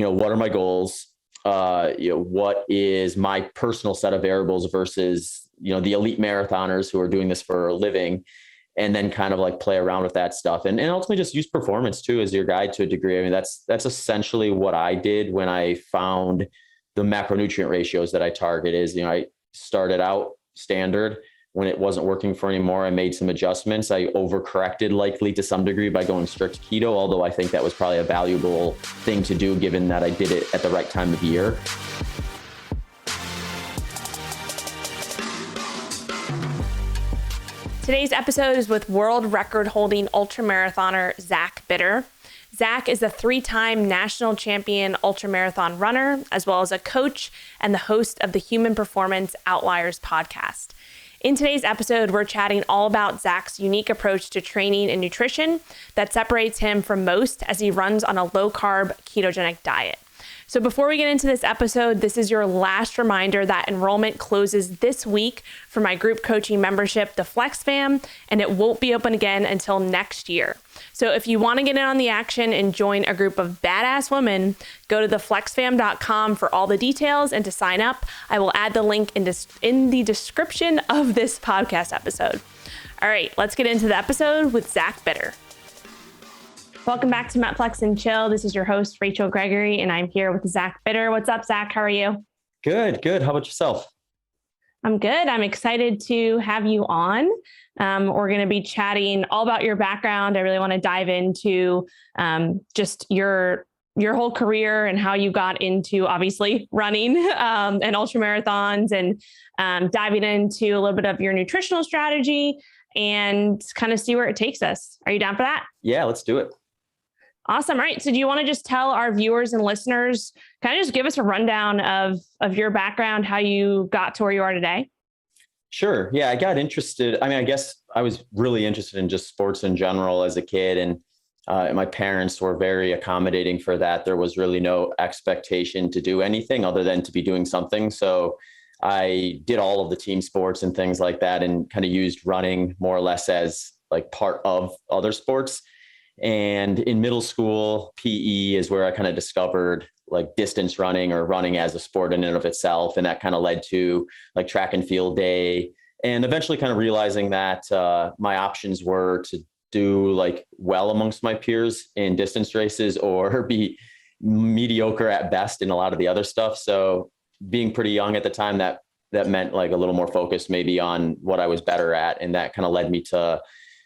what are my goals? What is my personal set of variables versus, the elite marathoners who are doing this for a living, and then kind of like play around with that stuff and ultimately just use performance too as your guide to a degree. I mean, that's essentially what I did when I found the macronutrient ratios that I target is, I started out standard. When it wasn't working for anymore, I made some adjustments. I overcorrected likely to some degree by going strict keto, although I think that was probably a valuable thing to do given that I did it at the right time of year. Today's episode is with world record holding ultramarathoner Zach Bitter. Zach is a 3-time national champion ultramarathon runner, as well as a coach and the host of the Human Performance Outliers Podcast. In today's episode, we're chatting all about Zach's unique approach to training and nutrition that separates him from most as he runs on a low-carb ketogenic diet. So before we get into this episode, this is your last reminder that enrollment closes this week for my group coaching membership, the Flex Fam, and it won't be open again until next year. So if you want to get in on the action and join a group of badass women, go to theflexfam.com for all the details and to sign up. I will add the link in the description of this podcast episode. All right, let's get into the episode with Zach Bitter. Welcome back to MINIFLEX and Chill. This is your host, Rachel Gregory, and I'm here with Zach Bitter. What's up, Zach? How are you? Good. How about yourself? I'm good. I'm excited to have you on. We're going to be chatting all about your background. I really want to dive into just your whole career and how you got into obviously running and ultramarathons, and diving into a little bit of your nutritional strategy and kind of see where it takes us. Are you down for that? Yeah, let's do it. Awesome. All right. So do you want to just tell our viewers and listeners, kind of just give us a rundown of your background, how you got to where you are today? Sure. Yeah, I got interested. I mean, I guess I was really interested in just sports in general as a kid, and my parents were very accommodating for that. There was really no expectation to do anything other than to be doing something. So I did all of the team sports and things like that, and kind of used running more or less as like part of other sports. And in middle school, PE is where I kind of discovered like distance running or running as a sport in and of itself. And that kind of led to like track and field day, and eventually kind of realizing that my options were to do like well amongst my peers in distance races or be mediocre at best in a lot of the other stuff. So being pretty young at the time, that meant like a little more focus maybe on what I was better at. And that kind of led me to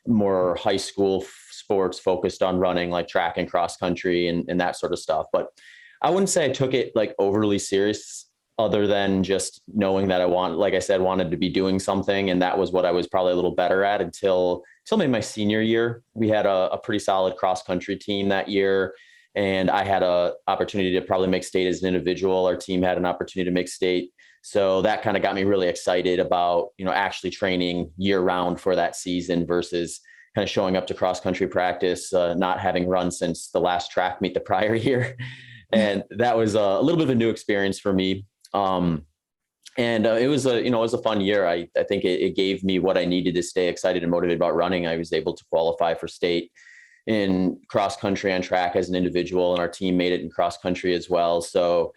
more high school sports focused on running, like track and cross country and that sort of stuff. But I wouldn't say I took it like overly serious, other than just knowing that wanted to be doing something. And that was what I was probably a little better at until maybe my senior year. We had a pretty solid cross country team that year, and I had a opportunity to probably make state as an individual. Our team had an opportunity to make state. So that kind of got me really excited about, actually training year round for that season versus kind of showing up to cross country practice, not having run since the last track meet the prior year. And that was a little bit of a new experience for me. It was a fun year. I think it gave me what I needed to stay excited and motivated about running. I was able to qualify for state in cross country and track as an individual, and our team made it in cross country as well. So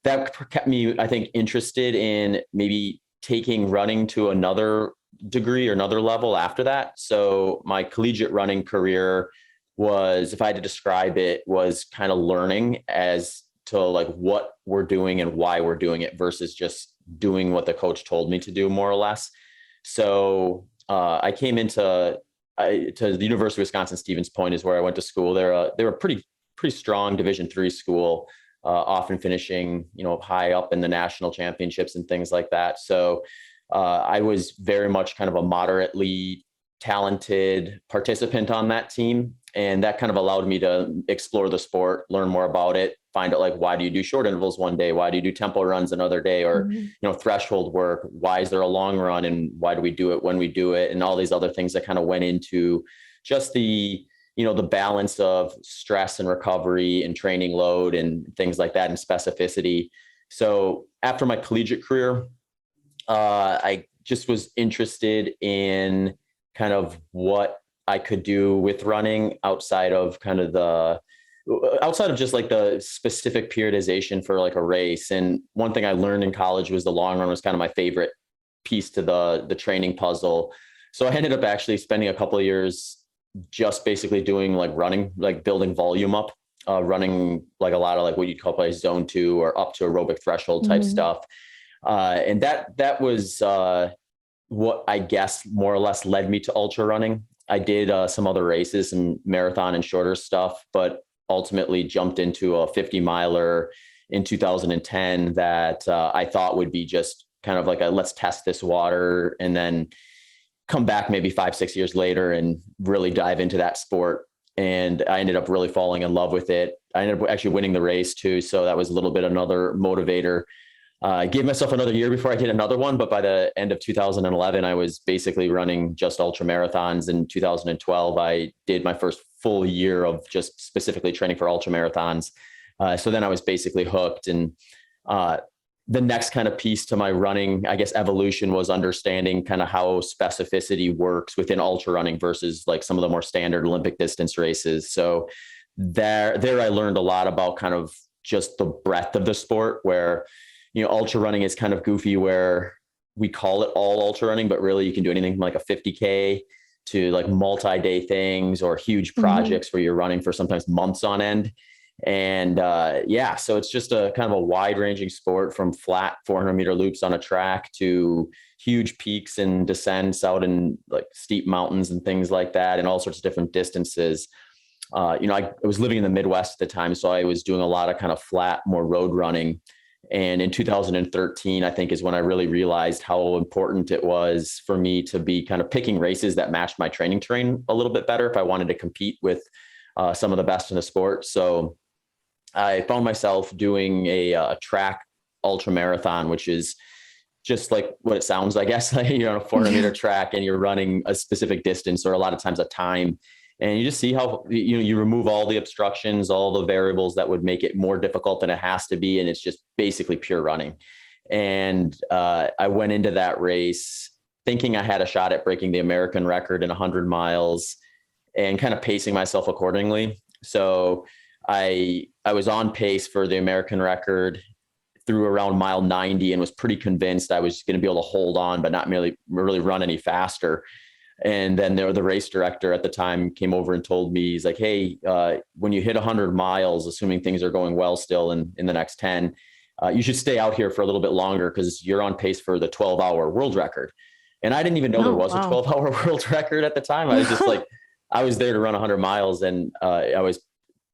that kept me, I think, interested in maybe taking running to another degree or another level after that. So my collegiate running career was, if I had to describe it, was kind of learning as to like what we're doing and why we're doing it versus just doing what the coach told me to do, more or less. So I came to the University of Wisconsin-Stevens Point is where I went to school. They're a pretty strong Division III school, often finishing, high up in the national championships and things like that. So I was very much kind of a moderately talented participant on that team. And that kind of allowed me to explore the sport, learn more about it, find out like, why do you do short intervals one day? Why do you do tempo runs another day? Or, threshold work? Why is there a long run? And why do we do it when we do it? And all these other things that kind of went into just the balance of stress and recovery and training load and things like that and specificity. So after my collegiate career, I just was interested in kind of what I could do with running outside of kind of the outside of just like the specific periodization for like a race. And one thing I learned in college was the long run was kind of my favorite piece to the training puzzle. So I ended up actually spending a couple of years just basically doing like running, like building volume up, running like a lot of like what you'd call like zone 2 or up to aerobic threshold type stuff. And that was what I guess more or less led me to ultra running. I did some other races, some marathon and shorter stuff, but ultimately jumped into a 50 miler in 2010 that I thought would be just kind of like a let's test this water and then come back maybe 5-6 years later and really dive into that sport. And I ended up really falling in love with it. I ended up actually winning the race too. So that was a little bit another motivator. I gave myself another year before I did another one, but by the end of 2011, I was basically running just ultra marathons. In 2012, I did my first full year of just specifically training for ultra marathons. So then I was basically hooked. And the next kind of piece to my running, I guess, evolution was understanding kind of how specificity works within ultra running versus like some of the more standard Olympic distance races. So there I learned a lot about kind of just the breadth of the sport, where ultra running is kind of goofy, where we call it all ultra running, but really you can do anything from like a 50K to like multi-day things or huge projects where you're running for sometimes months on end. And so it's just a kind of a wide ranging sport, from flat 400-meter loops on a track to huge peaks and descents out in like steep mountains and things like that, and all sorts of different distances. I was living in the Midwest at the time, so I was doing a lot of kind of flat, more road running. And in 2013, I think is when I really realized how important it was for me to be kind of picking races that matched my training terrain a little bit better if I wanted to compete with some of the best in the sport. So I found myself doing a track ultra marathon, which is just like what it sounds, I guess. You're on a 400-meter track and you're running a specific distance, or a lot of times a time. And you just see how you remove all the obstructions, all the variables that would make it more difficult than it has to be. And it's just basically pure running. And I went into that race thinking I had a shot at breaking the American record in 100 miles and kind of pacing myself accordingly. So I was on pace for the American record through around mile 90 and was pretty convinced I was going to be able to hold on, but not really run any faster. And then the race director at the time came over and told me, he's like, hey, when you hit 100 miles, assuming things are going well still in the next 10, you should stay out here for a little bit longer because you're on pace for the 12-hour world record. And I didn't even know there was a 12-hour world record at the time. I was just like, I was there to run 100 miles. And I was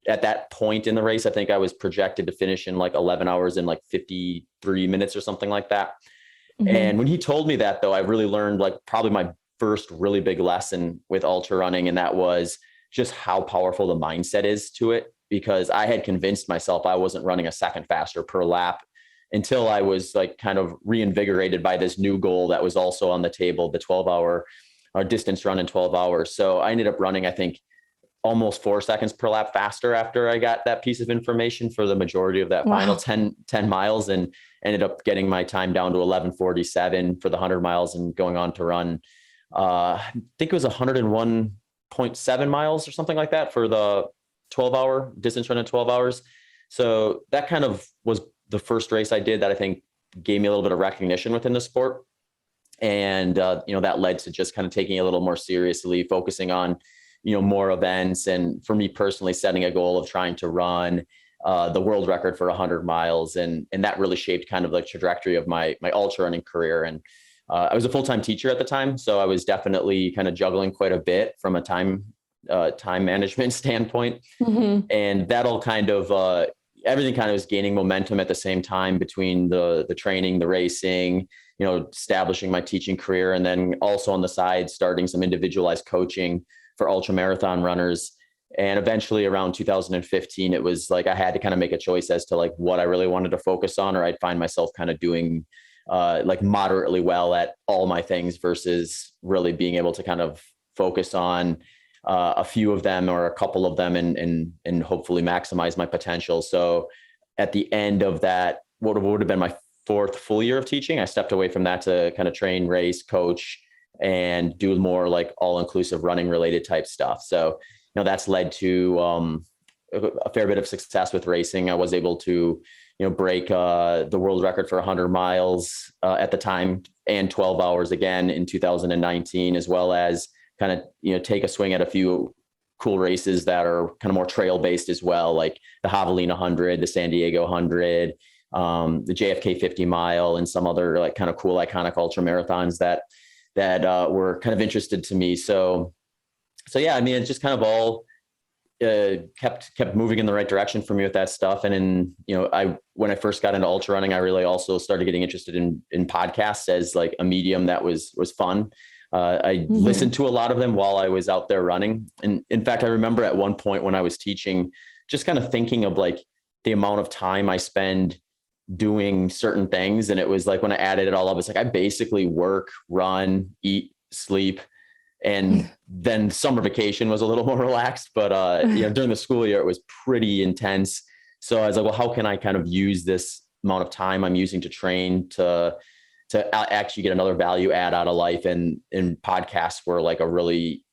at that point in the race, I think I was projected to finish in like 11 hours and like 53 minutes or something like that. And when he told me that, though, I really learned like probably my first really big lesson with ultra running. And that was just how powerful the mindset is to it, because I had convinced myself I wasn't running a second faster per lap until I was like kind of reinvigorated by this new goal that was also on the table, the 12-hour distance run in 12 hours. So I ended up running, I think, almost 4 seconds per lap faster after I got that piece of information for the majority of that final 10 miles, and ended up getting my time down to 11:47 for the 100 miles and going on to run I think it was 101.7 miles or something like that for the 12-hour distance run in 12 hours. So that kind of was the first race I did that I think gave me a little bit of recognition within the sport. And, that led to just kind of taking it a little more seriously, focusing on, more events. And for me personally, setting a goal of trying to run the world record for 100 miles. And that really shaped kind of the trajectory of my ultra running career. And I was a full-time teacher at the time, so I was definitely kind of juggling quite a bit from a time management standpoint. And that'll kind of everything kind of was gaining momentum at the same time between the training, the racing, establishing my teaching career, and then also on the side starting some individualized coaching for ultra marathon runners. And eventually around 2015, it was like I had to kind of make a choice as to like what I really wanted to focus on, or I'd find myself kind of doing like moderately well at all my things versus really being able to kind of focus on a few of them or a couple of them and hopefully maximize my potential. So at the end of that, what would have been my 4th full year of teaching, I stepped away from that to kind of train, race, coach, and do more like all-inclusive running related type stuff. So, that's led to a fair bit of success with racing. I was able to, break the world record for 100 miles at the time and 12 hours again in 2019, as well as kind of, take a swing at a few cool races that are kind of more trail based as well, like the Javelina 100, the San Diego 100, the JFK 50 mile, and some other like kind of cool, iconic ultra marathons that were kind of interested to me. So yeah, I mean, it's just kind of all kept moving in the right direction for me with that stuff. And then, when I first got into ultra running, I really also started getting interested in podcasts as like a medium that was fun. I listened to a lot of them while I was out there running. And in fact, I remember at one point when I was teaching, just kind of thinking of like the amount of time I spend doing certain things. And it was like, when I added it all up, it's like, I basically work, run, eat, sleep. And then summer vacation was a little more relaxed, but during the school year, it was pretty intense. So I was like, well, how can I kind of use this amount of time I'm using to train to actually get another value add out of life? And podcasts were like a really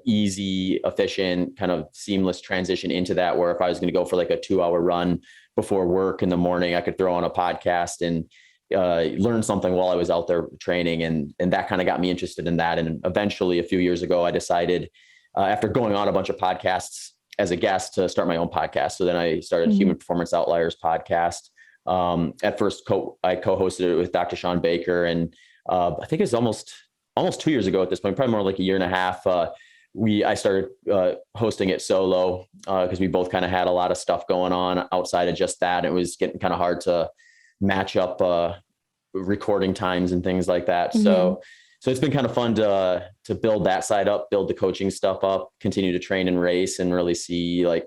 easy, efficient, kind of seamless transition into that, where if I was going to go for like a 2-hour run before work in the morning, I could throw on a podcast and learn something while I was out there training. And that kind of got me interested in that. And eventually a few years ago, I decided after going on a bunch of podcasts as a guest to start my own podcast. So then I started Human Performance Outliers Podcast. At first I co-hosted it with Dr. Sean Baker. And I think it's almost 2 years ago at this point, probably more like a year and a half. I started hosting it solo because we both kind of had a lot of stuff going on outside of just that. It was getting kind of hard to match up recording times and things like that. So it's been kind of fun to build that side up, build the coaching stuff up, continue to train and race, and really see like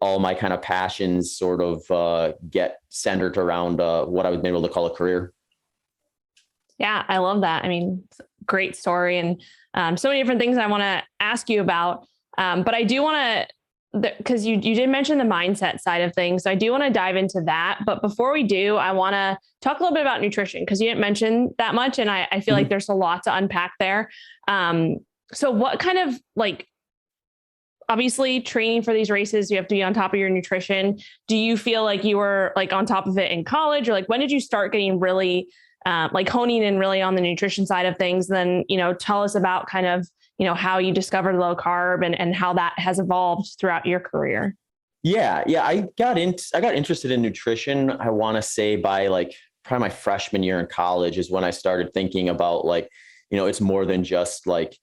all my kind of passions sort of get centered around what I was able to call a career. Yeah, I love that. I mean, great story, and so many different things I want to ask you about. But I do want to, because you did mention the mindset side of things. So I do want to dive into that. But before we do, I want to talk a little bit about nutrition, because you didn't mention that much. And I feel like there's a lot to unpack there. So what kind of like, obviously training for these races, you have to be on top of your nutrition. Do you feel like you were like on top of it in college, or like when did you start getting really like honing in really on the nutrition side of things? Then, tell us about kind of, how you discovered low carb and how that has evolved throughout your career. Yeah. I got interested in nutrition. I want to say by like probably my freshman year in college is when I started thinking about like, it's more than just like,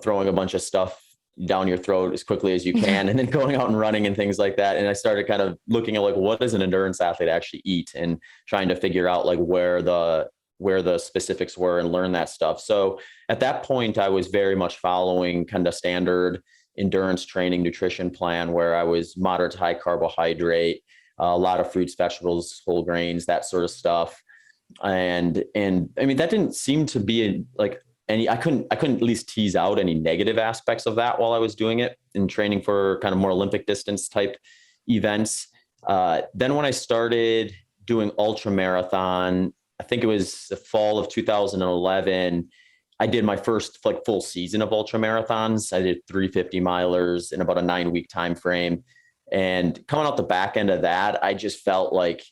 throwing a bunch of stuff down your throat as quickly as you can and then going out and running and things like that. And I started kind of looking at like, what does an endurance athlete actually eat, and trying to figure out like where the specifics were and learn that stuff. So at that point, I was very much following kind of standard endurance training nutrition plan, where I was moderate to high carbohydrate, a lot of fruits, vegetables, whole grains, that sort of stuff. And I mean, that didn't seem to be like I couldn't at least tease out any negative aspects of that while I was doing it and training for kind of more Olympic distance type events. Then when I started doing ultra marathon, I think it was the fall of 2011, I did my first like full season of ultra marathons. I did 350 milers in about a 9-week time frame. And coming out the back end of that, I just felt like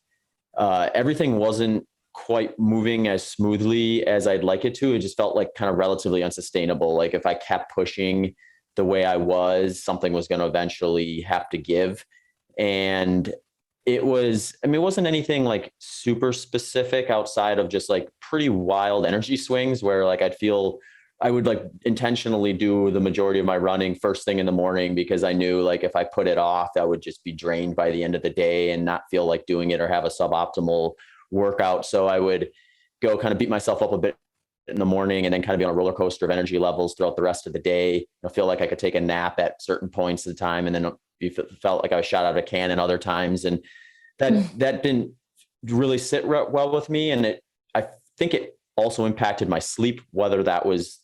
everything wasn't quite moving as smoothly as I'd like it to. It just felt like kind of relatively unsustainable. Like if I kept pushing the way I was, something was going to eventually have to give. And it wasn't anything like super specific outside of just like pretty wild energy swings where like I would like intentionally do the majority of my running first thing in the morning, because I knew like if I put it off, I would just be drained by the end of the day and not feel like doing it or have a suboptimal workout. So I would go kind of beat myself up a bit in the morning and then kind of be on a roller coaster of energy levels throughout the rest of the day. I feel like I could take a nap at certain points of the time, and then felt like I was shot out of a cannon other times. And that didn't really sit well with me. And I think it also impacted my sleep, whether that was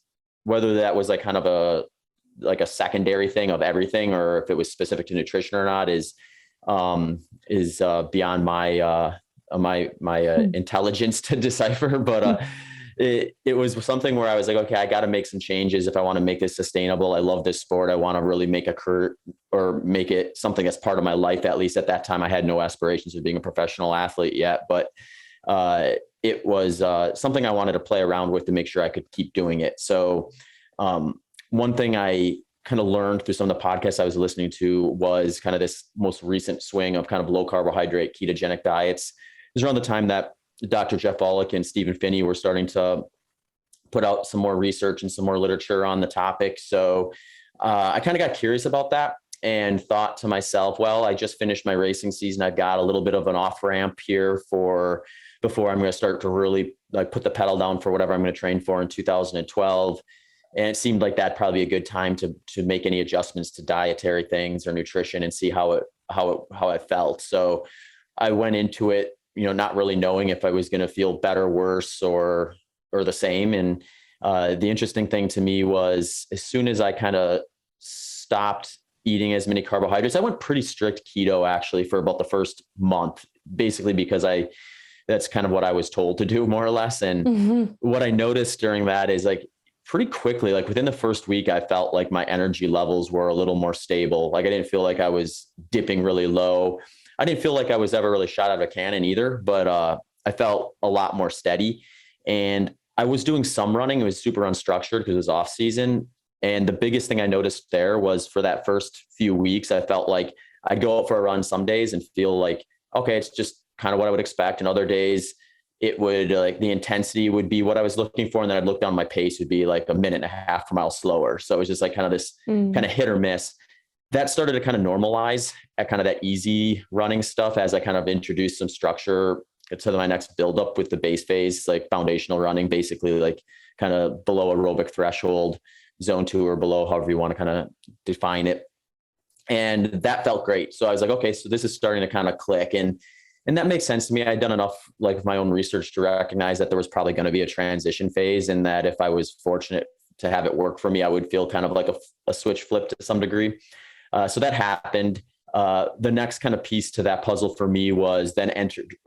like kind of a secondary thing of everything, or if it was specific to nutrition or not is beyond my intelligence to decipher. But it was something where I was like, okay, I got to make some changes if I want to make this sustainable. I love this sport. I want to really make a career or make it something that's part of my life. At least at that time, I had no aspirations of being a professional athlete yet, but it was something I wanted to play around with to make sure I could keep doing it. So one thing I kind of learned through some of the podcasts I was listening to was kind of this most recent swing of kind of low carbohydrate ketogenic diets. It was around the time that Dr. Jeff Volek and Stephen Finney were starting to put out some more research and some more literature on the topic. So I kind of got curious about that and thought to myself, well, I just finished my racing season. I've got a little bit of an off ramp here before I'm going to start to really like put the pedal down for whatever I'm going to train for in 2012. And it seemed like that'd probably be a good time to make any adjustments to dietary things or nutrition and see how I felt. So I went into it, not really knowing if I was going to feel better, worse, or the same. And the interesting thing to me was as soon as I kind of stopped eating as many carbohydrates, I went pretty strict keto actually for about the first month, basically because that's kind of what I was told to do more or less. And what I noticed during that is like pretty quickly, like within the first week, I felt like my energy levels were a little more stable. Like I didn't feel like I was dipping really low. I didn't feel like I was ever really shot out of a cannon either, but I felt a lot more steady. And I was doing some running. It was super unstructured because it was off season. And the biggest thing I noticed there was for that first few weeks, I felt like I'd go out for a run some days and feel like, okay, it's just kind of what I would expect. And other days it would like the intensity would be what I was looking for. And then I'd look down, my pace would be like a minute and a half per mile slower. So it was just like kind of this kind of hit or miss. That started to kind of normalize at kind of that easy running stuff as I kind of introduced some structure to my next buildup with the base phase, like foundational running, basically like kind of below aerobic threshold, zone 2 or below, however you want to kind of define it. And that felt great. So I was like, okay, so this is starting to kind of click. And that makes sense to me. I'd done enough like my own research to recognize that there was probably going to be a transition phase, and that if I was fortunate to have it work for me, I would feel kind of like a switch flip to some degree. So that happened. The next kind of piece to that puzzle for me was then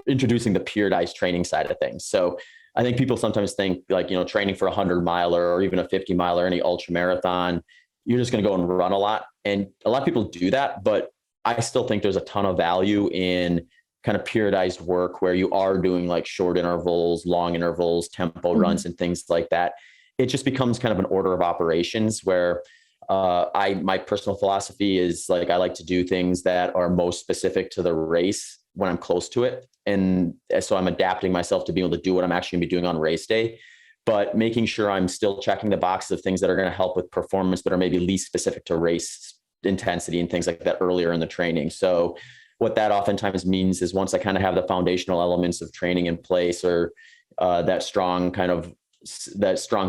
introducing the periodized training side of things. So I think people sometimes think like, training for 100-miler or even a 50-miler, any ultra marathon, you're just going to go and run a lot. And a lot of people do that, but I still think there's a ton of value in kind of periodized work where you are doing like short intervals, long intervals, tempo runs, and things like that. It just becomes kind of an order of operations where my personal philosophy is like, I like to do things that are most specific to the race when I'm close to it. And so I'm adapting myself to be able to do what I'm actually going to be doing on race day, but making sure I'm still checking the boxes of things that are going to help with performance, but are maybe least specific to race intensity and things like that earlier in the training. So what that oftentimes means is once I kind of have the foundational elements of training in place, or that strong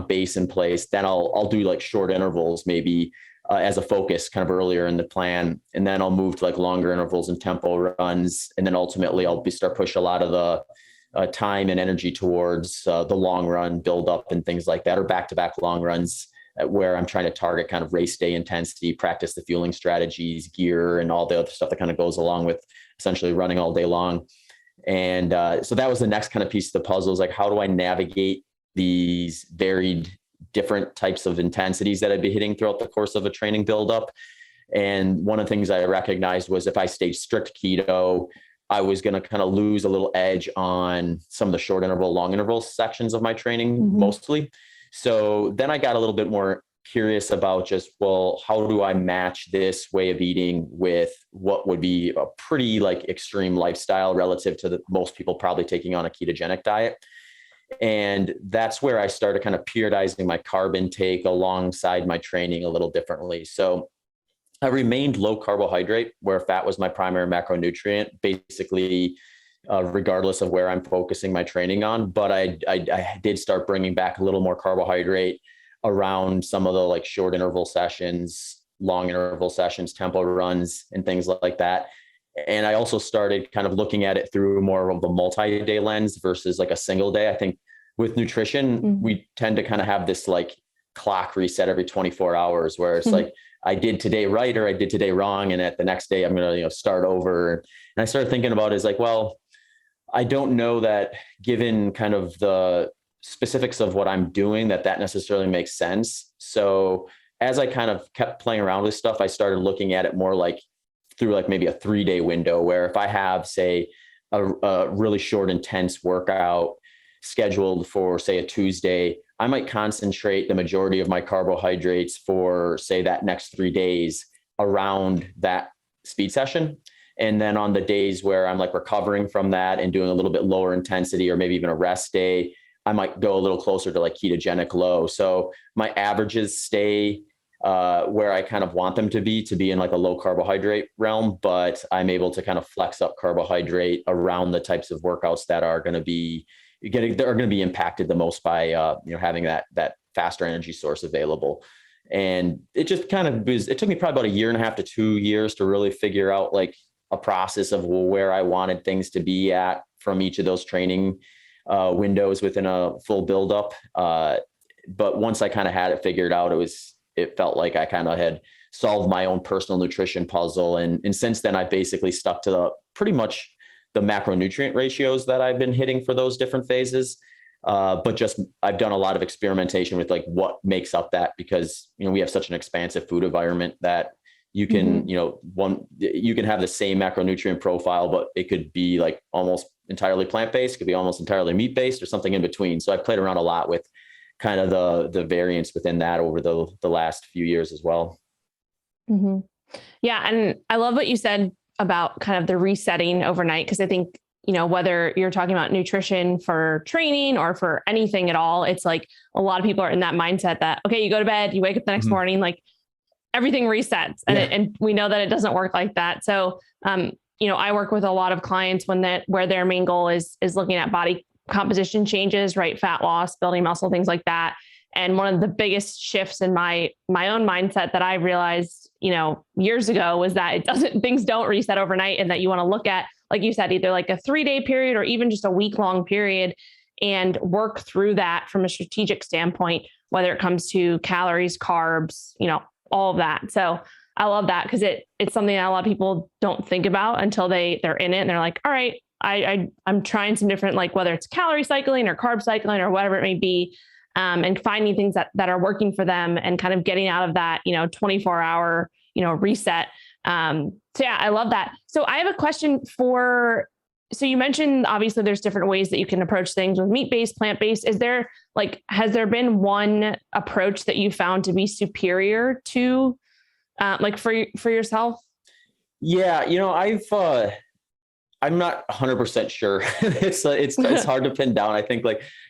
base in place, then I'll do like short intervals, maybe as a focus kind of earlier in the plan. And then I'll move to like longer intervals and tempo runs. And then ultimately I'll start push a lot of the time and energy towards the long run build up and things like that, or back-to-back long runs where I'm trying to target kind of race day intensity, practice the fueling strategies, gear, and all the other stuff that kind of goes along with essentially running all day long. And so that was the next kind of piece of the puzzle, is like, how do I navigate these varied different types of intensities that I'd be hitting throughout the course of a training buildup? And one of the things I recognized was if I stayed strict keto, I was going to kind of lose a little edge on some of the short interval, long interval sections of my training, mostly. So then I got a little bit more curious about just, well, how do I match this way of eating with what would be a pretty like extreme lifestyle relative to most people probably taking on a ketogenic diet. And that's where I started kind of periodizing my carb intake alongside my training a little differently. So I remained low carbohydrate, where fat was my primary macronutrient, basically, regardless of where I'm focusing my training on. But I did start bringing back a little more carbohydrate around some of the like short interval sessions, long interval sessions, tempo runs, and things like that. And I also started kind of looking at it through more of a multi-day lens versus like a single day. I think with nutrition, we tend to kind of have this like clock reset every 24 hours where it's like, I did today right, or I did today wrong. And at the next day, I'm going to, start over. And I started thinking about it as like, well, I don't know that given kind of the specifics of what I'm doing that necessarily makes sense. So as I kind of kept playing around with stuff, I started looking at it more like through like maybe a 3-day window, where if I have, say, a really short, intense workout scheduled for, say, a Tuesday, I might concentrate the majority of my carbohydrates for, say, that next 3 days around that speed session. And then on the days where I'm like recovering from that and doing a little bit lower intensity, or maybe even a rest day, I might go a little closer to like ketogenic low. So my averages stay where I kind of want them to be in like a low carbohydrate realm, but I'm able to kind of flex up carbohydrate around the types of workouts that are going to be impacted the most by having that faster energy source available. And it just kind of it took me probably about 1.5 to 2 years to really figure out like a process of where I wanted things to be at from each of those training windows within a full buildup. But once I kind of had it figured out, it felt like I kind of had solved my own personal nutrition puzzle. And since then, I basically stuck to pretty much the macronutrient ratios that I've been hitting for those different phases. But just I've done a lot of experimentation with like what makes up that, because we have such an expansive food environment that you can you can have the same macronutrient profile, but it could be like almost entirely plant-based, could be almost entirely meat-based, or something in between. So I've played around a lot with kind of the variance within that over the last few years as well. Mm-hmm. Yeah. And I love what you said about kind of the resetting overnight, because I think, whether you're talking about nutrition for training or for anything at all, it's like a lot of people are in that mindset that, okay, you go to bed, you wake up the next morning, like everything resets. And and we know that it doesn't work like that. So, I work with a lot of clients where their main goal is looking at body composition changes, right? Fat loss, building muscle, things like that. And one of the biggest shifts in my own mindset that I realized, years ago, was that things don't reset overnight, and that you want to look at, like you said, either like a 3-day period or even just a week-long period, and work through that from a strategic standpoint, whether it comes to calories, carbs, all of that. So I love that, because it's something that a lot of people don't think about until they're in it, and they're like, all right, I'm trying some different, like whether it's calorie cycling or carb cycling or whatever it may be, and finding things that are working for them, and kind of getting out of that, 24-hour, reset. So yeah, I love that. So I have a question so you mentioned, obviously there's different ways that you can approach things with meat-based, plant-based. Has there been one approach that you found to be superior to, for yourself? Yeah. I'm not 100% sure. It's hard to pin down. I think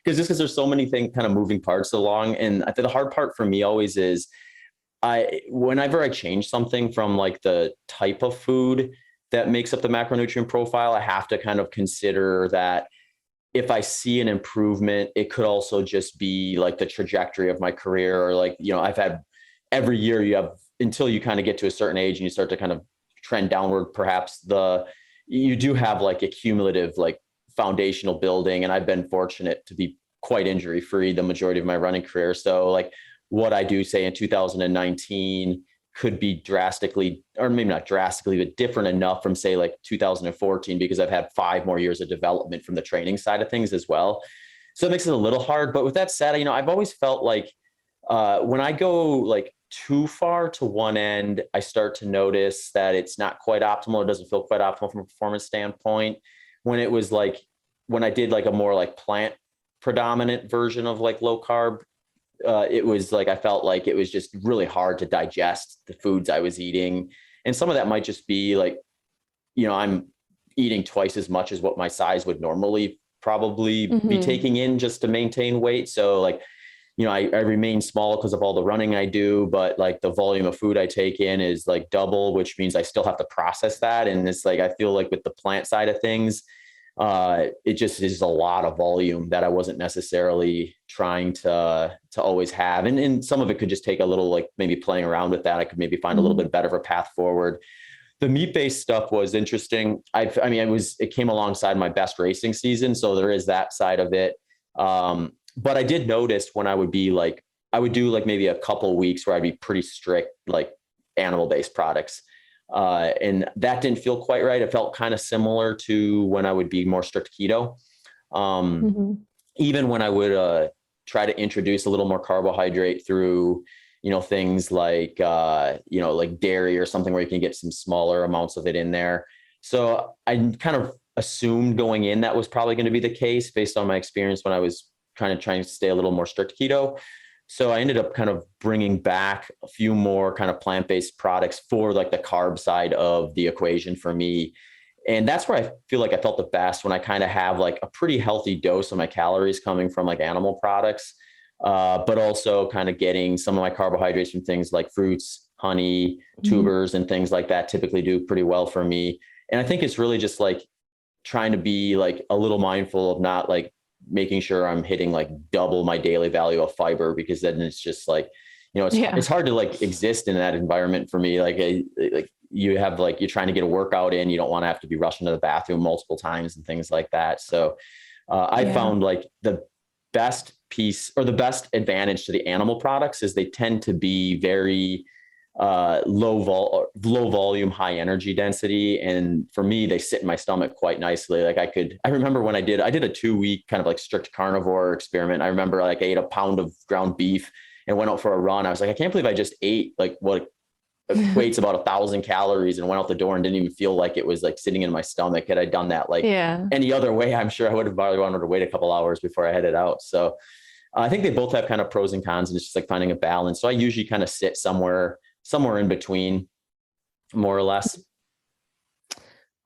because there's so many things kind of moving parts along. And I think the hard part for me always is whenever I change something from like the type of food that makes up the macronutrient profile, I have to kind of consider that if I see an improvement, it could also just be like the trajectory of my career, or like, I've had every year until you kind of get to a certain age and you start to kind of trend downward, perhaps you do have like a cumulative, like foundational building. And I've been fortunate to be quite injury free the majority of my running career. So like what I do, say in 2019, could be drastically, or maybe not drastically, but different enough from say like 2014, because I've had 5 more years of development from the training side of things as well. So it makes it a little hard. But with that said, I've always felt like when I go like too far to one end, I start to notice that it's not quite optimal. It doesn't feel quite optimal from a performance standpoint. When I did like a more like plant predominant version of like low carb, it was like, I felt like it was just really hard to digest the foods I was eating. And some of that might just be like, I'm eating twice as much as what my size would normally probably be taking in just to maintain weight. So like, I remain small because of all the running I do, but like the volume of food I take in is like double, which means I still have to process that. And it's like, I feel like with the plant side of things, it just is a lot of volume that I wasn't necessarily trying to always have. And some of it could just take a little, like maybe playing around with that. I could maybe find a little bit better of a path forward. The meat-based stuff was interesting. It came alongside my best racing season. So there is that side of it. But I did notice when I would do like maybe a couple weeks where I'd be pretty strict, like animal-based products. And that didn't feel quite right. It felt kind of similar to when I would be more strict keto. even when I would try to introduce a little more carbohydrate through, things like, like dairy or something where you can get some smaller amounts of it in there. So I kind of assumed going in that was probably going to be the case based on my experience when I was kind of trying to stay a little more strict keto. So I ended up kind of bringing back a few more kind of plant-based products for like the carb side of the equation for me. And that's where I feel like I felt the best, when I kind of have like a pretty healthy dose of my calories coming from like animal products, but also kind of getting some of my carbohydrates from things like fruits, honey, tubers, and things like that typically do pretty well for me. And I think it's really just like trying to be like a little mindful of not like making sure I'm hitting like double my daily value of fiber, because then it's just like, it's hard to like exist in that environment for me. Like you have like, you're trying to get a workout in, you don't want to have to be rushing to the bathroom multiple times and things like that. So I found like the best piece or the best advantage to the animal products is they tend to be very low volume, high energy density. And for me, they sit in my stomach quite nicely. Like I remember when I did a 2-week kind of like strict carnivore experiment. I remember like I ate a pound of ground beef and went out for a run. I was like, I can't believe I just ate like what equates about 1,000 calories and went out the door and didn't even feel like it was like sitting in my stomach. Had I done that like any other way, I'm sure I would have probably wanted to wait a couple hours before I headed out. So I think they both have kind of pros and cons, and it's just like finding a balance. So I usually kind of sit somewhere in between, more or less.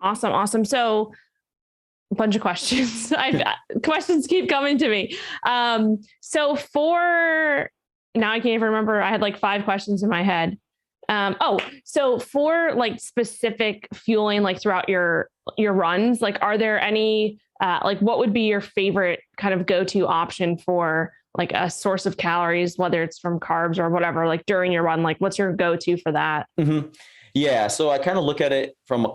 Awesome. So a bunch of questions. Questions keep coming to me. So now I can't even remember. I had like 5 questions in my head. So for like specific fueling, like throughout your runs, like, are there any, like what would be your favorite kind of go-to option for like a source of calories, whether it's from carbs or whatever, like during your run, like what's your go-to for that? Mm-hmm. Yeah. So I kind of look at it from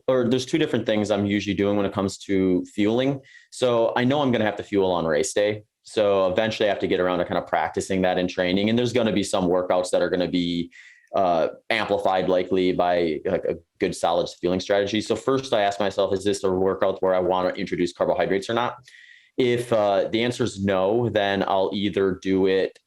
there's 2 different things I'm usually doing when it comes to fueling. So I know I'm going to have to fuel on race day. So eventually I have to get around to kind of practicing that in training. And there's going to be some workouts that are going to be amplified likely by like a good solid fueling strategy. So first I ask myself, is this a workout where I want to introduce carbohydrates or not? If the answer is no, then I'll either do it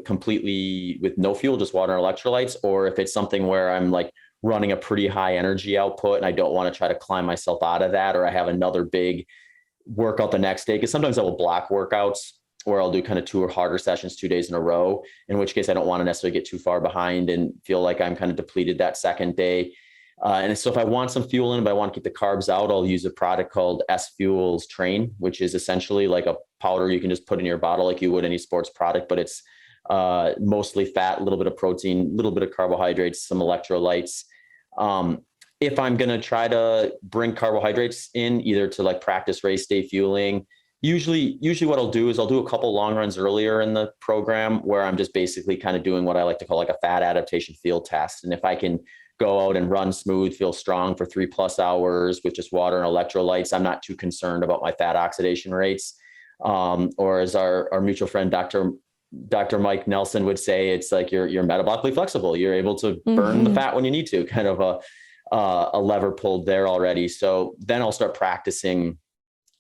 completely with no fuel, just water and electrolytes, or if it's something where I'm like running a pretty high energy output and I don't want to try to climb myself out of that, or I have another big workout the next day, because sometimes I will block workouts where I'll do kind of 2 harder sessions 2 days in a row, in which case I don't want to necessarily get too far behind and feel like I'm kind of depleted that second day. And so if I want some fuel in, but I want to keep the carbs out, I'll use a product called S Fuels Train, which is essentially like a powder you can just put in your bottle like you would any sports product, but it's mostly fat, a little bit of protein, a little bit of carbohydrates, some electrolytes. If I'm going to try to bring carbohydrates in either to like practice race day fueling, usually what I'll do is I'll do a couple long runs earlier in the program where I'm just basically kind of doing what I like to call like a fat adaptation field test. And if I can go out and run smooth, feel strong for 3+ hours with just water and electrolytes, I'm not too concerned about my fat oxidation rates. Or as our mutual friend, Dr. Mike Nelson would say, it's like you're metabolically flexible. You're able to burn the fat when you need to, kind of a lever pulled there already. So then I'll start practicing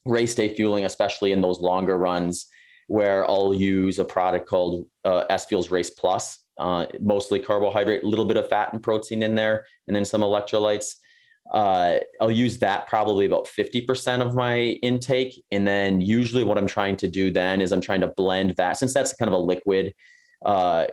race day fueling, especially in those longer runs, where I'll use a product called S Fuels Race Plus. Mostly carbohydrate, a little bit of fat and protein in there, and then some electrolytes. I'll use that probably about 50% of my intake. And then usually what I'm trying to do then is I'm trying to blend that, since that's kind of a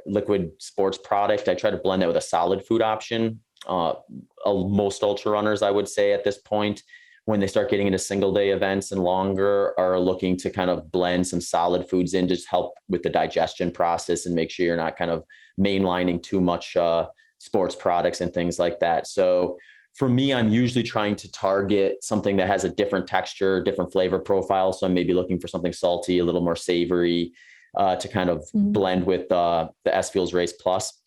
liquid sports product, I try to blend that with a solid food option. Most ultra runners, I would say at this point, when they start getting into single day events and longer, are looking to kind of blend some solid foods in to just help with the digestion process and make sure you're not kind of mainlining too much sports products and things like that. So for me, I'm usually trying to target something that has a different texture, different flavor profile. So I'm maybe looking for something salty, a little more savory, to kind of blend with the S Fuels Race Plus.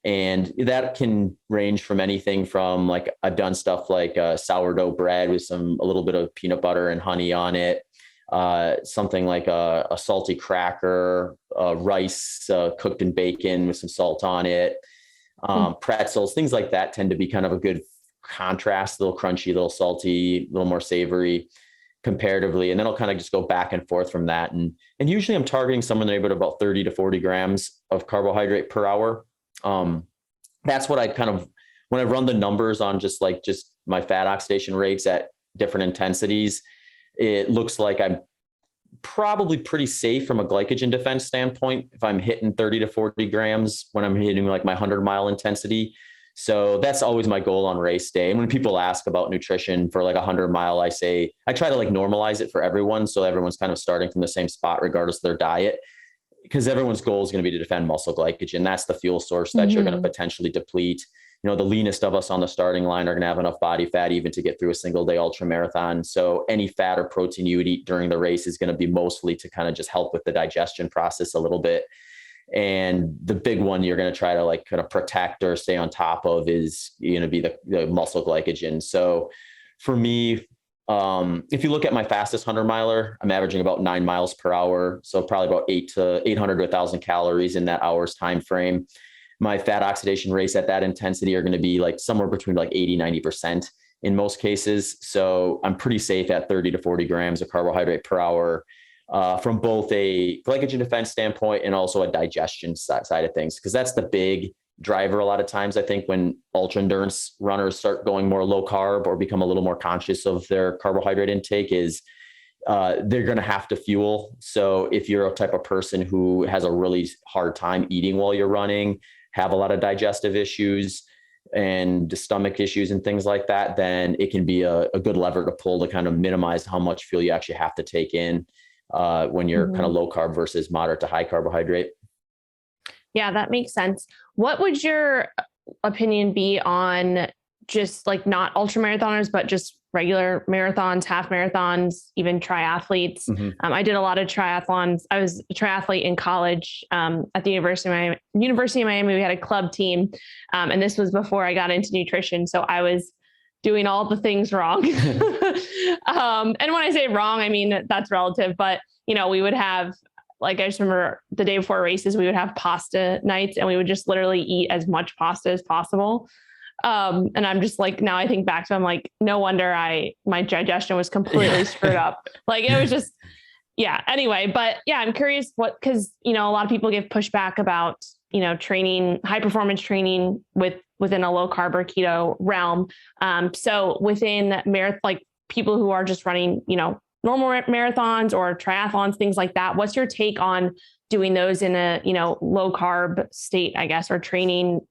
And that can range from anything from, like, I've done stuff like sourdough bread with a little bit of peanut butter and honey on it. Something like a salty cracker, rice cooked in bacon with some salt on it. Pretzels, things like that tend to be kind of a good contrast, a little crunchy, a little salty, a little more savory. comparatively. And then I'll kind of just go back and forth from that. And usually I'm targeting somewhere in the neighborhood of about 30 to 40 grams of carbohydrate per hour. That's what I kind of, when I run the numbers on just my fat oxidation rates at different intensities, it looks like I'm probably pretty safe from a glycogen defense standpoint if I'm hitting 30 to 40 grams when I'm hitting like my 100-mile intensity. So that's always my goal on race day. And when people ask about nutrition for like 100-mile, I try to like normalize it for everyone. So everyone's kind of starting from the same spot, regardless of their diet, because everyone's goal is going to be to defend muscle glycogen. That's the fuel source that you're going to potentially deplete. You know, the leanest of us on the starting line are going to have enough body fat even to get through a single day ultra marathon. So any fat or protein you would eat during the race is going to be mostly to kind of just help with the digestion process a little bit. And the big one you're going to try to like kind of protect or stay on top of is going to be the muscle glycogen. So for me, if you look at my fastest 100-miler, I'm averaging about 9 miles per hour. So probably about 800 to 1,000 calories in that hour's time frame. My fat oxidation rates at that intensity are going to be like somewhere between like 80, 90% in most cases. So I'm pretty safe at 30 to 40 grams of carbohydrate per hour from both a glycogen defense standpoint and also a digestion side of things, because that's the big driver a lot of times. I think when ultra endurance runners start going more low carb or become a little more conscious of their carbohydrate intake is they're going to have to fuel. So if you're a type of person who has a really hard time eating while you're running, have a lot of digestive issues and stomach issues and things like that, then it can be a good lever to pull to kind of minimize how much fuel you actually have to take in when you're kind of low carb versus moderate to high carbohydrate. Yeah, that makes sense. What would your opinion be on just like not ultra marathoners, but just regular marathons, half marathons, even triathletes? I did a lot of triathlons. I was a triathlete in college at the University of Miami. We had a club team. And this was before I got into nutrition. So I was doing all the things wrong. And when I say wrong, I mean, that's relative, but we would have, like, I just remember the day before races, we would have pasta nights and we would just literally eat as much pasta as possible. And I'm just like, now I think back to, I'm like, no wonder my digestion was completely screwed up. Like it was just, yeah. Anyway, but yeah, I'm curious cause a lot of people give pushback about, training, high performance training within a low carb or keto realm. So within like people who are just running, normal marathons or triathlons, things like that, what's your take on doing those in a, low carb state, I guess, or training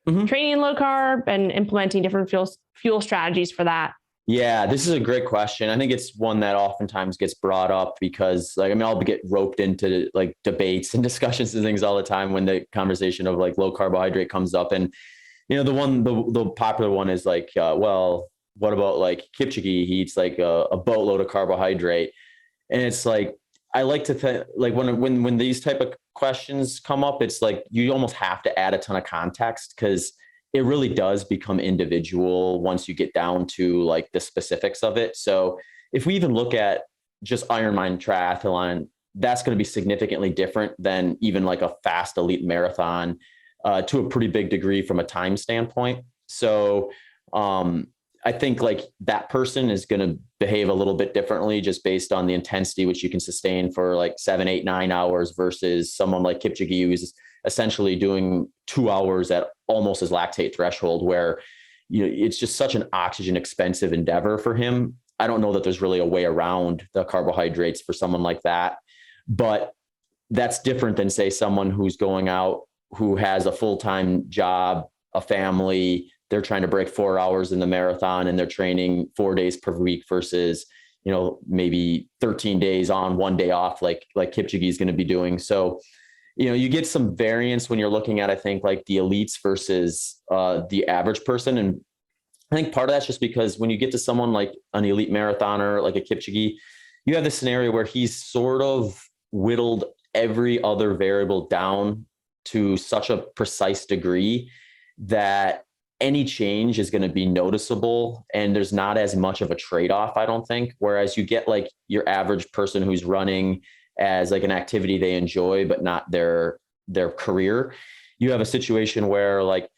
low carb and implementing different fuel strategies for that? Yeah, this is a great question. I think it's one that oftentimes gets brought up because I'll get roped into like debates and discussions and things all the time when the conversation of like low carbohydrate comes up. And, the popular one is like, well, what about like Kipchoge? He eats like a boatload of carbohydrate. And it's like, I like to think like when these type of questions come up, it's like you almost have to add a ton of context because it really does become individual once you get down to like the specifics of it. So if we even look at just Ironman triathlon, that's going to be significantly different than even like a fast elite marathon to a pretty big degree from a time standpoint. So I think like that person is going to behave a little bit differently just based on the intensity, which you can sustain for like 7, 8, 9 hours versus someone like Kipchoge, who's essentially doing 2 hours at almost his lactate threshold, where, it's just such an oxygen expensive endeavor for him. I don't know that there's really a way around the carbohydrates for someone like that, but that's different than say someone who's going out, who has a full-time job, a family, they're trying to break 4 hours in the marathon and they're training 4 days per week versus, maybe 13 days on, 1 day off, like Kipchoge is going to be doing. So, you get some variance when you're looking at, I think, like the elites versus the average person. And I think part of that's just because when you get to someone like an elite marathoner, like a Kipchoge, you have this scenario where he's sort of whittled every other variable down to such a precise degree that any change is going to be noticeable and there's not as much of a trade-off, I don't think. Whereas you get like your average person who's running as like an activity they enjoy, but not their career. You have a situation where like,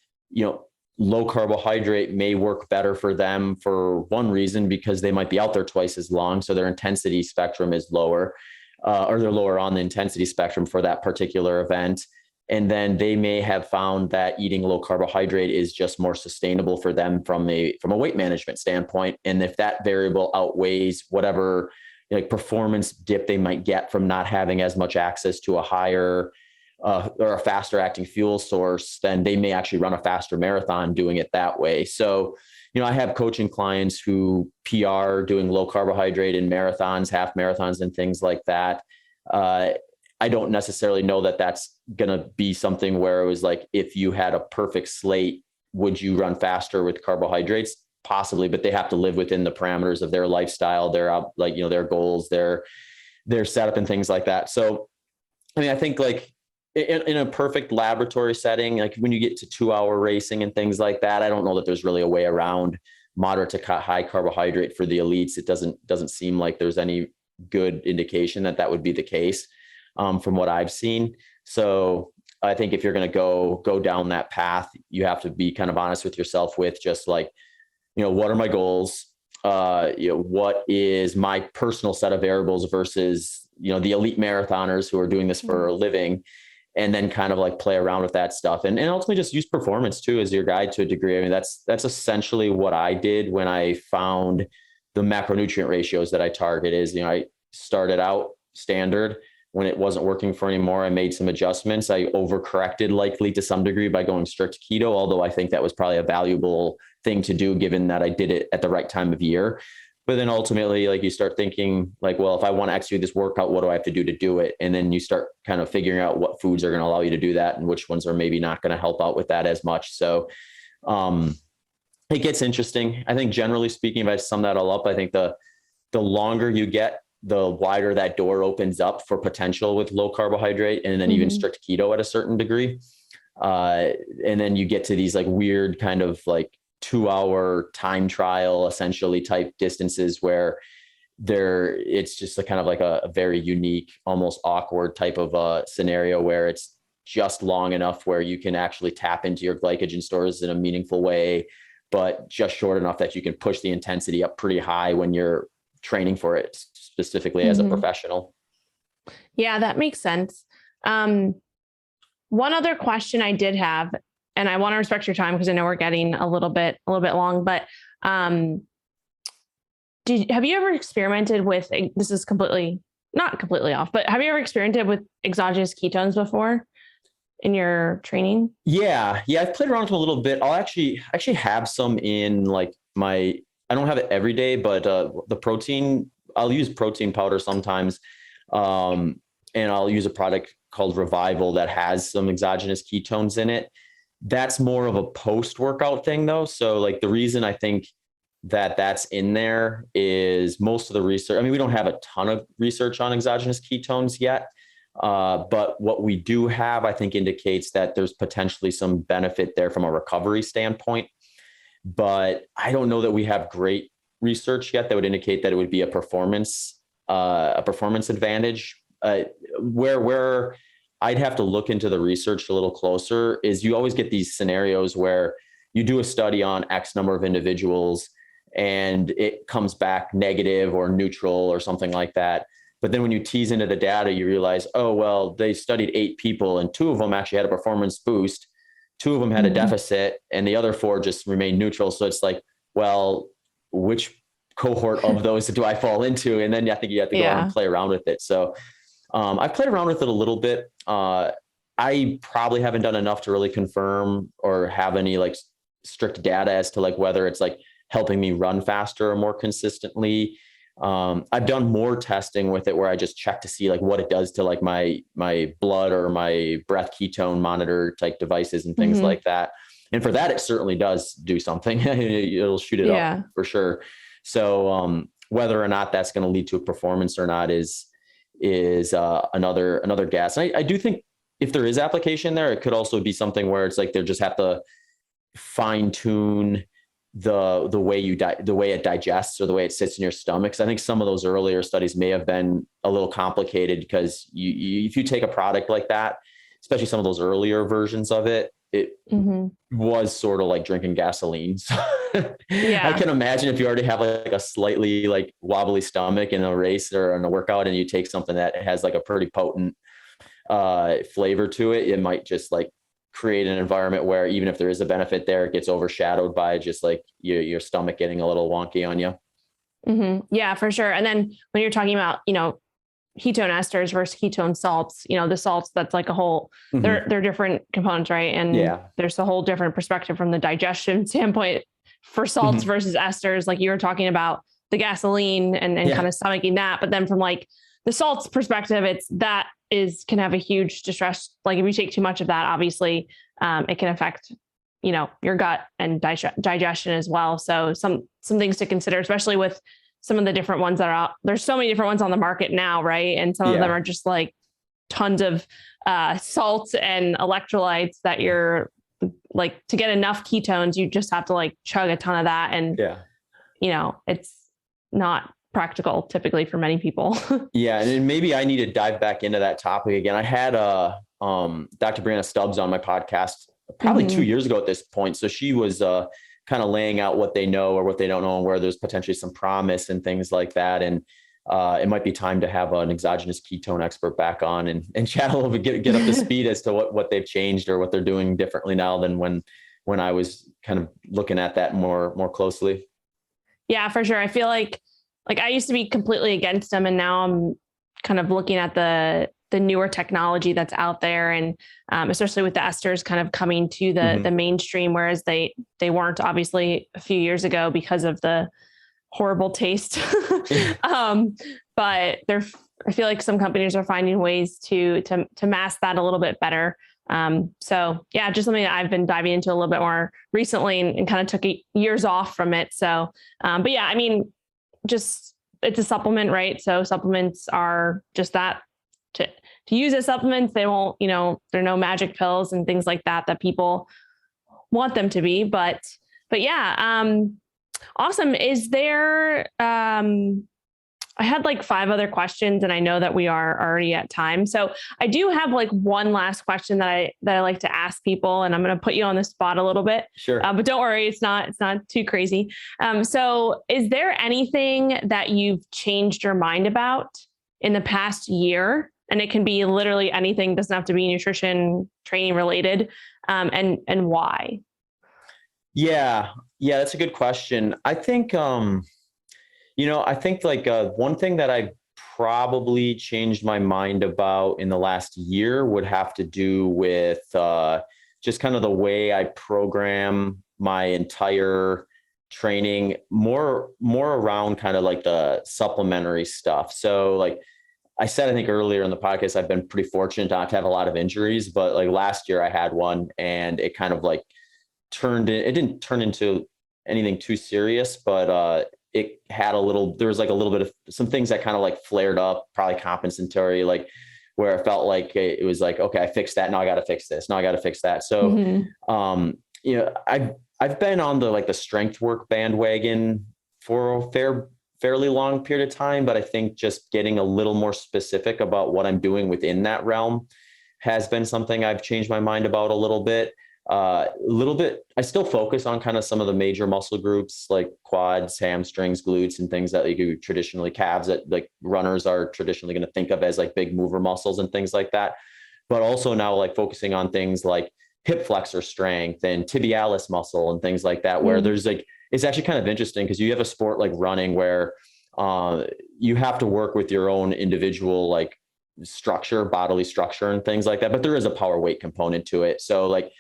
low carbohydrate may work better for them for one reason, because they might be out there twice as long. So their intensity spectrum is lower, or they're lower on the intensity spectrum for that particular event. And then they may have found that eating low carbohydrate is just more sustainable for them from a weight management standpoint. And if that variable outweighs whatever like performance dip they might get from not having as much access to a higher or a faster acting fuel source, then they may actually run a faster marathon doing it that way. So, I have coaching clients who PR doing low carbohydrate in marathons, half marathons, and things like that. I don't necessarily know that that's going to be something where it was like, if you had a perfect slate, would you run faster with carbohydrates? Possibly, but they have to live within the parameters of their lifestyle, their their goals, their setup and things like that. So, I think like in a perfect laboratory setting, like when you get to 2-hour racing and things like that, I don't know that there's really a way around moderate to high carbohydrate for the elites. It doesn't seem like there's any good indication that would be the case from what I've seen. So I think if you're going to go down that path, you have to be kind of honest with yourself with just like, what are my goals? What is my personal set of variables versus, the elite marathoners who are doing this for a living, and then kind of like play around with that stuff and ultimately just use performance too as your guide to a degree. That's essentially what I did when I found the macronutrient ratios that I target is, I started out standard. When it wasn't working for anymore, I made some adjustments. I overcorrected likely to some degree by going strict keto, although I think that was probably a valuable thing to do given that I did it at the right time of year. But then ultimately, like you start thinking like, well, if I want to execute this workout, what do I have to do to do it? And then you start kind of figuring out what foods are going to allow you to do that and which ones are maybe not going to help out with that as much. So it gets interesting. I think generally speaking, if I sum that all up, I think the longer you get, the wider that door opens up for potential with low carbohydrate and then even strict keto at a certain degree. And then you get to these like weird kind of like 2-hour time trial essentially type distances where it's just a kind of like a very unique, almost awkward type of a scenario where it's just long enough where you can actually tap into your glycogen stores in a meaningful way, but just short enough that you can push the intensity up pretty high when you're training for it specifically as a professional. Yeah, that makes sense. One other question I did have, and I want to respect your time because I know we're getting a little bit long, but have you ever experimented with, this is not completely off, but have you ever experimented with exogenous ketones before in your training? Yeah. I've played around with them a little bit. I'll actually have some in like I don't have it every day, but the protein, I'll use protein powder sometimes. And I'll use a product called Revival that has some exogenous ketones in it. That's more of a post-workout thing though. So like the reason I think that's in there is most of the research. We don't have a ton of research on exogenous ketones yet. But what we do have, I think, indicates that there's potentially some benefit there from a recovery standpoint. But I don't know that we have great research yet that would indicate that it would be a performance advantage. Where I'd have to look into the research a little closer is you always get these scenarios where you do a study on X number of individuals and it comes back negative or neutral or something like that. But then when you tease into the data, you realize, oh, well, they studied 8 people and 2 of them actually had a performance boost. 2 of them had a deficit and the other 4 just remained neutral. So it's like, well, which cohort of those do I fall into? And then I think you have to go and play around with it. So I've played around with it a little bit. I probably haven't done enough to really confirm or have any like strict data as to like whether it's like helping me run faster or more consistently. I've done more testing with it where I just check to see like what it does to like my blood or my breath ketone monitor type devices and things like that. And for that, it certainly does do something. It'll shoot it up for sure. So whether or not that's going to lead to a performance or not is another guess. And I do think if there is application there, it could also be something where it's like they just have to fine tune the way it digests or the way it sits in your stomach. I think some of those earlier studies may have been a little complicated because if you take a product like that, especially some of those earlier versions of it, it was sort of like drinking gasoline. So Yeah. I can imagine if you already have like a slightly like wobbly stomach in a race or in a workout, and you take something that has like a pretty potent flavor to it, it might just like create an environment where even if there is a benefit there, it gets overshadowed by just like your stomach getting a little wonky on you. Yeah, for sure. And then when you're talking about, ketone esters versus ketone salts, the salts, that's like a whole, they're different components, right? And there's a whole different perspective from the digestion standpoint for salts versus esters. Like you were talking about the gasoline and kind of stomaching that. But then from like the salts perspective, can have a huge distress. Like if you take too much of that, obviously it can affect, your gut and digestion as well. So some things to consider, especially with some of the different ones that are out. There's so many different ones on the market now, right? And some of them are just like tons of salts and electrolytes that you're like, to get enough ketones, you just have to like chug a ton of that. And, it's not practical typically for many people. Yeah. And maybe I need to dive back into that topic again. I had Dr. Brianna Stubbs on my podcast probably 2 years ago at this point. So she was kind of laying out what they know or what they don't know and where there's potentially some promise and things like that. And it might be time to have an exogenous ketone expert back on and chat a little bit, get up to speed as to what they've changed or what they're doing differently now than when I was kind of looking at that more closely. Yeah, for sure. I feel like I used to be completely against them, and now I'm kind of looking at the newer technology that's out there, and especially with the esters kind of coming to the mainstream, whereas they weren't obviously a few years ago because of the horrible taste. But I feel like some companies are finding ways to mask that a little bit better. So yeah, just something that I've been diving into a little bit more recently and kind of took years off from it. So, but yeah, I mean, just it's a supplement, right? So supplements are just that. To use as supplements, they won't, there are no magic pills and things like that people want them to be. But yeah, awesome. Is there, I had like 5 other questions, and I know that we are already at time. So I do have like one last question that I like to ask people, and I'm going to put you on the spot a little bit. Sure. But don't worry, it's not too crazy. So is there anything that you've changed your mind about in the past year? And it can be literally anything, doesn't have to be nutrition, training related, and why? Yeah, that's a good question. I think, I think like one thing that I probably changed my mind about in the last year would have to do with just kind of the way I program my entire training, more around kind of like the supplementary stuff. So like I said, I think earlier in the podcast, I've been pretty fortunate not to have a lot of injuries, but like last year I had one, and it kind of like it didn't turn into anything too serious, but it had there was like a little bit of some things that kind of like flared up, probably compensatory, like where I felt like it was like, okay, I fixed that. Now I got to fix this. Now I got to fix that. So, I've been on the strength work bandwagon for a fairly long period of time, but I think just getting a little more specific about what I'm doing within that realm has been something I've changed my mind about a little bit. I still focus on kind of some of the major muscle groups like quads, hamstrings, glutes, and things that you traditionally calves that like runners are traditionally going to think of as like big mover muscles and things like that. But also now like focusing on things like hip flexor strength and tibialis muscle and things like that, where there's like, it's actually kind of interesting because you have a sport like running where you have to work with your own individual like bodily structure and things like that. But there is a power weight component to it. So like,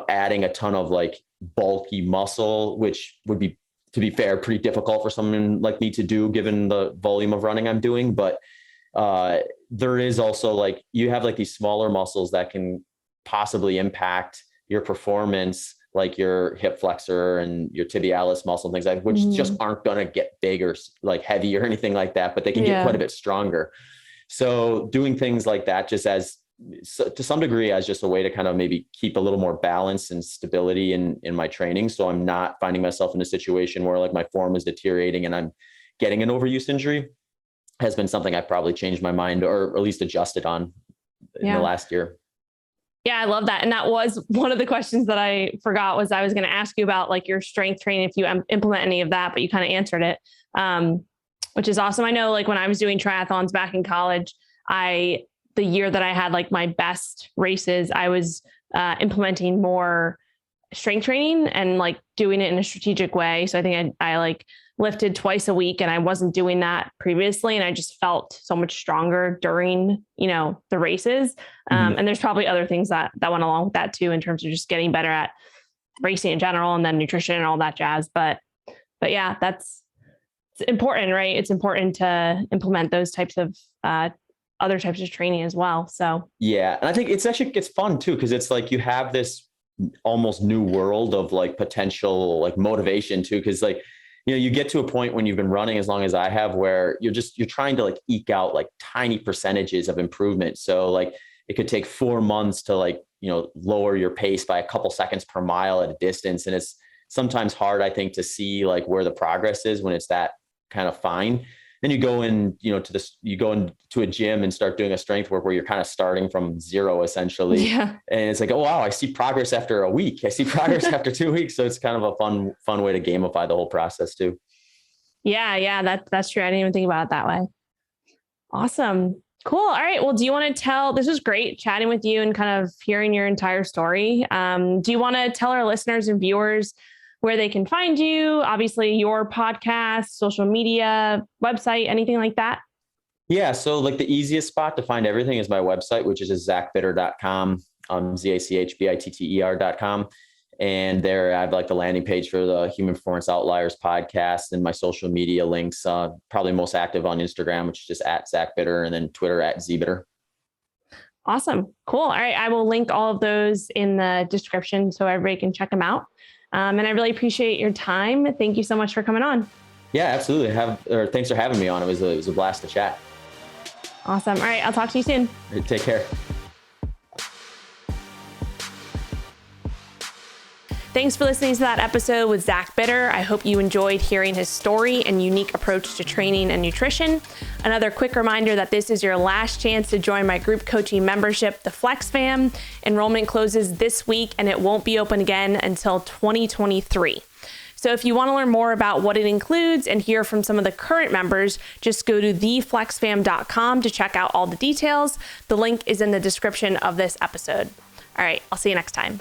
adding a ton of like bulky muscle, which would be, to be fair, pretty difficult for someone like me to do given the volume of running I'm doing. But there is also like, you have like these smaller muscles that can possibly impact your performance, like your hip flexor and your tibialis muscle and things like, which just aren't going to get big or like heavy or anything like that, but they can get quite a bit stronger. So doing things like that, just to some degree, as just a way to kind of maybe keep a little more balance and stability in my training. So I'm not finding myself in a situation where like my form is deteriorating and I'm getting an overuse injury, has been something I've probably changed my mind or at least adjusted on in the last year. Yeah, I love that. And that was one of the questions that I forgot was I was going to ask you about like your strength training, if you implement any of that, but you kind of answered it, which is awesome. I know like when I was doing triathlons back in college, the year that I had like my best races, I was implementing more strength training and like doing it in a strategic way. So I think I like lifted twice a week and I wasn't doing that previously. And I just felt so much stronger during, the races. And there's probably other things that went along with that too, in terms of just getting better at racing in general and then nutrition and all that jazz. But yeah, it's important, right? It's important to implement those types of, other types of training as well. So, yeah. And I think it's fun too, because it's like you have this almost new world of like potential like motivation too. Cause like, you get to a point when you've been running as long as I have, where you're trying to like eke out like tiny percentages of improvement. So like it could take 4 months to like, lower your pace by a couple seconds per mile at a distance. And it's sometimes hard, I think, to see like where the progress is when it's that kind of fine. Then you go in, you go into a gym and start doing a strength work where you're kind of starting from zero essentially. Yeah. And it's like, oh, wow, I see progress after a week. I see progress after 2 weeks. So it's kind of a fun way to gamify the whole process too. Yeah. That's true. I didn't even think about it that way. Awesome. Cool. All right. Well, do you want to this was great chatting with you and kind of hearing your entire story. Do you want to tell our listeners and viewers where they can find you? Obviously your podcast, social media, website, anything like that? Yeah. So like the easiest spot to find everything is my website, which is zachbitter.com, ZACHBITTER.com. And there I have like the landing page for the Human Performance Outliers podcast and my social media links, probably most active on Instagram, which is just at ZachBitter, and then Twitter at ZBitter. Awesome. Cool. All right. I will link all of those in the description so everybody can check them out. And I really appreciate your time. Thank you so much for coming on. Yeah, absolutely. Thanks for having me on. It was a blast to chat. Awesome. All right. I'll talk to you soon. Take care. Thanks for listening to that episode with Zach Bitter. I hope you enjoyed hearing his story and unique approach to training and nutrition. Another quick reminder that this is your last chance to join my group coaching membership, the Flex Fam. Enrollment closes this week and it won't be open again until 2023. So if you want to learn more about what it includes and hear from some of the current members, just go to theflexfam.com to check out all the details. The link is in the description of this episode. All right, I'll see you next time.